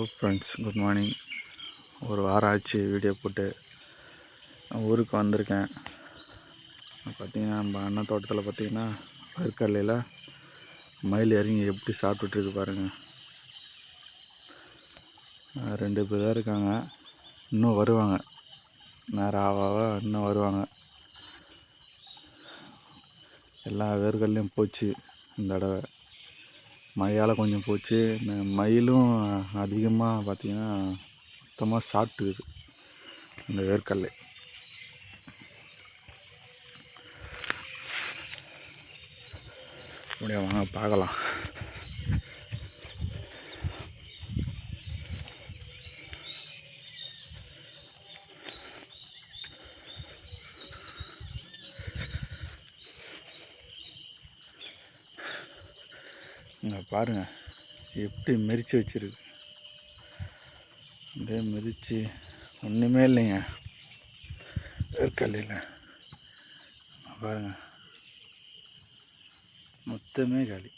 Hello friends, good morning. ஒரு வாரம் ஆச்சு வீடியோ போட்டு. ஊருக்கு வந்திருக்கேன். பார்த்திங்கன்னா நம்ம அண்ணன் தோட்டத்தில் பார்த்திங்கன்னா வேர்க்கடலையில் மயில் இறங்கி எப்படி சாப்பிட்டுட்ருக்கு பாருங்கள். 2 பேர் தான் இருக்காங்க, இன்னும் வருவாங்க. நேரம் ஆவாக இன்னும் வருவாங்க. எல்லா வேர்க்கடலையும் போச்சு. இந்த தடவை மழையால் கொஞ்சம் போச்சு. இந்த மயிலும் அதிகமாக பார்த்திங்கன்னா சுத்தமாக சாப்பிட்டுக்குது இந்த வேர்க்கடலை. அப்படியே வாங்க பார்க்கலாம். இங்கே பாருங்கள் எப்படி மெரிச்சு வச்சிருக்கு. அப்படியே மெரிச்சு ஒன்றுமே இல்லைங்க வேர்க்கடலையில். பாருங்கள் மொத்தமே காலி.